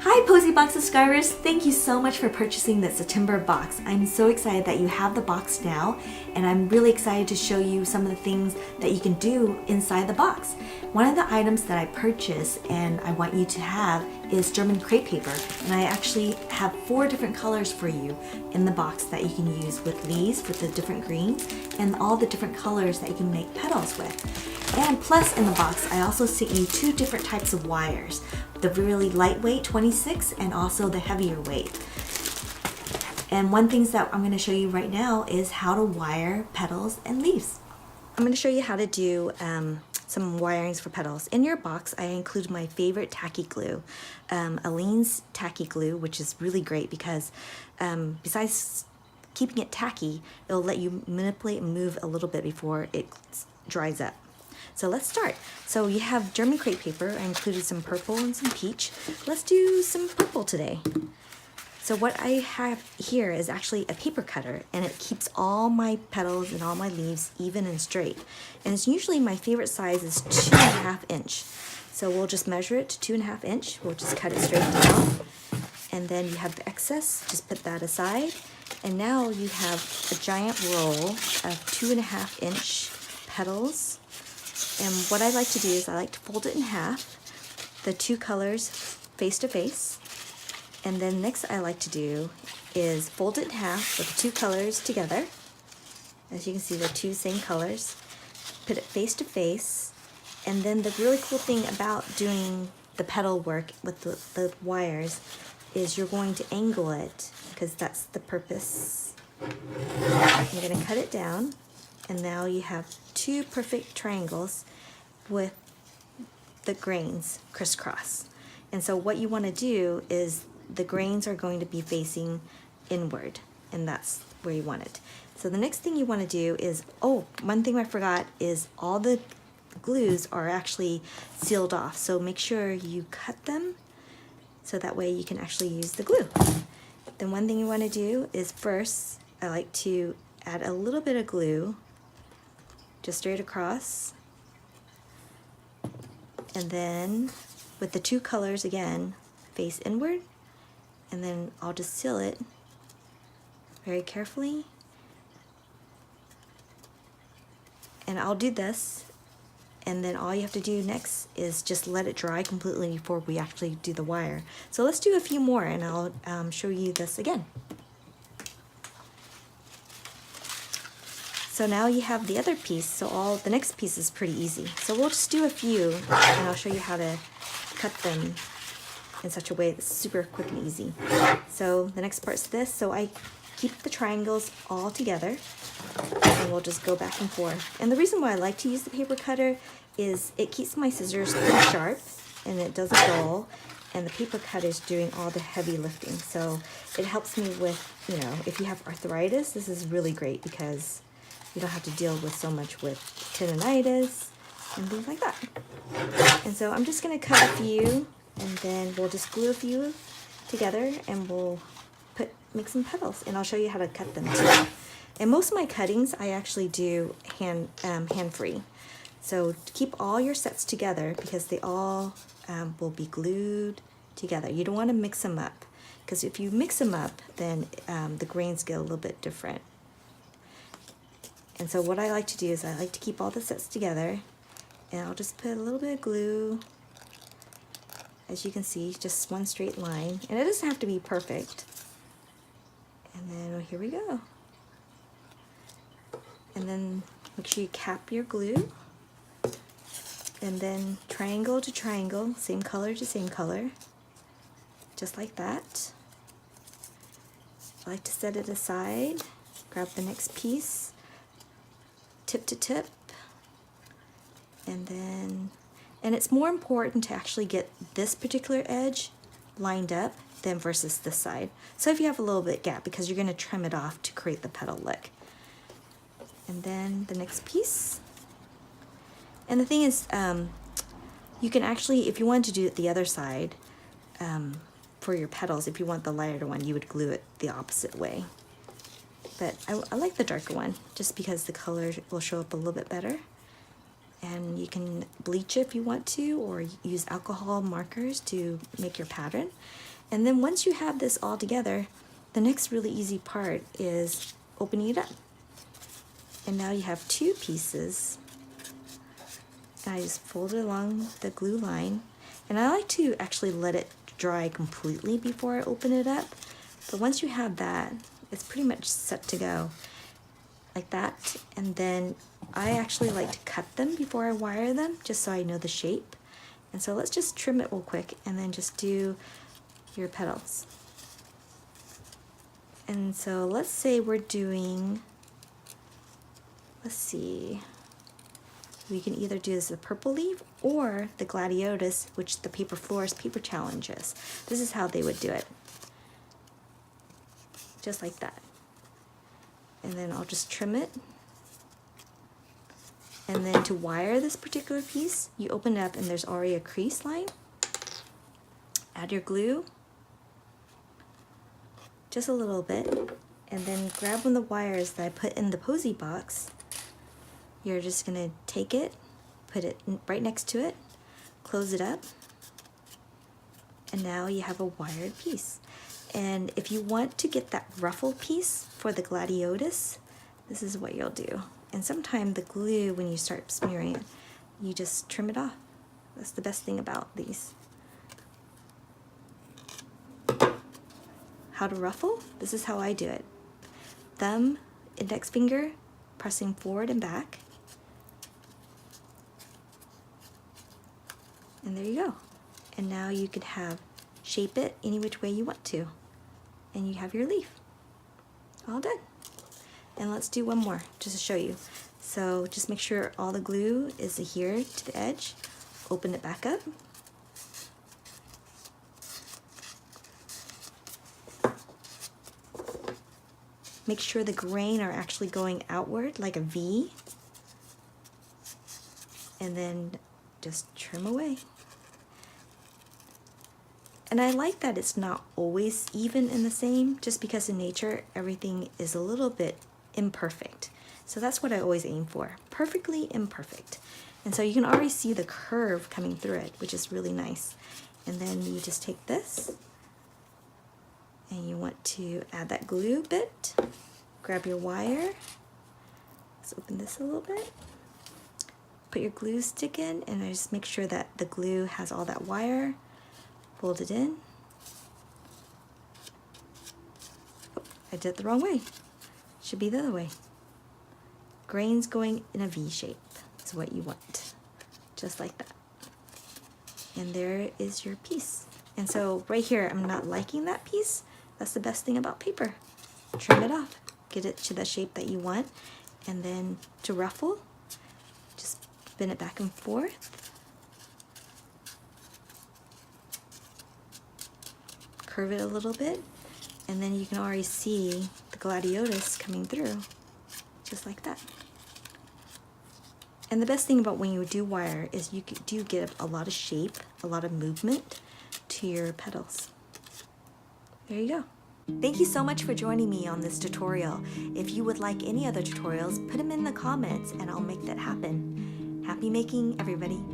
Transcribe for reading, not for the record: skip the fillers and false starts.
Hi Posey Box subscribers! Thank you so much for purchasing the September box. I'm so excited that you have the box now, and I'm really excited to show you some of the things that you can do inside the box. One of the items that I purchased and I want you to have is German crepe paper, and I actually have 4 different colors for you in the box that you can use with leaves, with the different greens, and all the different colors that you can make petals with. And plus in the box, I also sent you 2 different types of wires. The really lightweight 26 and also the heavier weight. And one thing that I'm going to show you right now is how to wire petals and leaves. I'm going to show you how to do some wirings for petals. In your box, I include my favorite tacky glue, Aleene's tacky glue, which is really great because besides keeping it tacky, it'll let you manipulate and move a little bit before it dries up. So let's start. So you have German crepe paper. I included some purple and some peach. Let's do some purple today. So what I have here is actually a paper cutter, and it keeps all my petals and all my leaves even and straight. And it's usually my favorite size is 2.5 inch. So we'll just measure it to 2.5 inch. We'll just cut it straight down. And then you have the excess, just put that aside. And now you have a giant roll of 2.5 inch petals. And what I like to do is I like to fold it in half, the 2 colors face to face. And then next I like to do is fold it in half with the 2 colors together. As you can see, the 2 same colors. Put it face to face. And then the really cool thing about doing the petal work with the wires is you're going to angle it, because that's the purpose. You're going to cut it down. And now you have 2 perfect triangles with the grains crisscross. And so what you want to do is the grains are going to be facing inward, and that's where you want it. So the next thing you want to do is, one thing I forgot is all the glues are actually sealed off. So make sure you cut them so that way you can actually use the glue. Then one thing you want to do is first, I like to add a little bit of glue just straight across, and then with the 2 colors again face inward, and then I'll just seal it very carefully. And I'll do this, and then all you have to do next is just let it dry completely before we actually do the wire. So let's do a few more and I'll show you this again. So now you have the other piece, so the next piece is pretty easy. So we'll just do a few, and I'll show you how to cut them in such a way that's super quick and easy. So the next part's this, so I keep the triangles all together, and we'll just go back and forth. And the reason why I like to use the paper cutter is it keeps my scissors pretty sharp, and it doesn't dull, and the paper cutter is doing all the heavy lifting. So it helps me with, if you have arthritis, this is really great because you don't have to deal with so much with tendonitis and things like that. And so I'm just going to cut a few, and then we'll just glue a few together, and we'll make some petals, and I'll show you how to cut them too. And most of my cuttings I actually do hand-free. So keep all your sets together because they all will be glued together. You don't want to mix them up, because if you mix them up, then the grains get a little bit different. And so what I like to do is I like to keep all the sets together, and I'll just put a little bit of glue. As you can see, just one straight line, and it doesn't have to be perfect. And then here we go. And then make sure you cap your glue, and then triangle to triangle, same color to same color, just like that. I like to set it aside, grab the next piece, tip to tip, and it's more important to actually get this particular edge lined up than versus this side. So if you have a little bit gap, because you're going to trim it off to create the petal look. And then the next piece. And the thing is, you can actually, if you wanted to do it the other side, for your petals, if you want the lighter one, you would glue it the opposite way. But I like the darker one just because the color will show up a little bit better. and you can bleach it if you want to, or use alcohol markers to make your pattern. And then once you have this all together, the next really easy part is opening it up. And now you have two pieces. I just fold it along the glue line, and I like to actually let it dry completely before I open it up. But once you have that, it's pretty much set to go like that. And then I actually like to cut them before I wire them, just so I know the shape. And so let's just trim it real quick and then just do your petals. And so let's say we're doing, let's see, we can either do this the purple leaf or the gladiolus, which the Paper Florist Paper Challenge is. This is how they would do it. Just like that. And then I'll just trim it. And then to wire this particular piece, you open it up and there's already a crease line. Add your glue, just a little bit, and then grab one of the wires that I put in the Posey Box. You're just gonna take it, put it right next to it, close it up, and now you have a wired piece. And if you want to get that ruffle piece for the gladiolus, this is what you'll do. And sometimes the glue, when you start smearing it, you just trim it off. That's the best thing about these. How to ruffle? This is how I do it. Thumb, index finger, pressing forward and back. And there you go. And now you could shape it any which way you want to. And you have your leaf. All done. And let's do one more just to show you. So just make sure all the glue is here to the edge. Open it back up. Make sure the grain are actually going outward like a V. And then just trim away. And I like that it's not always even in the same, just because in nature everything is a little bit imperfect. So that's what I always aim for, perfectly imperfect. And so you can already see the curve coming through it, which is really nice. And then you just take this and you want to add that glue bit. Grab your wire. Let's open this a little bit. Put your glue stick in, and I just make sure that the glue has all that wire. Fold it in. Oh, I did it the wrong way. Should be the other way. Grains going in a V shape is what you want. Just like that. And there is your piece. And so right here, I'm not liking that piece. That's the best thing about paper. Trim it off. Get it to the shape that you want. And then to ruffle, just spin it back and forth. Curve it a little bit, and then you can already see the gladiolus coming through, just like that. And the best thing about when you do wire is you do get a lot of shape, a lot of movement to your petals. There you go. Thank you so much for joining me on this tutorial. If you would like any other tutorials, put them in the comments and I'll make that happen. Happy making, everybody.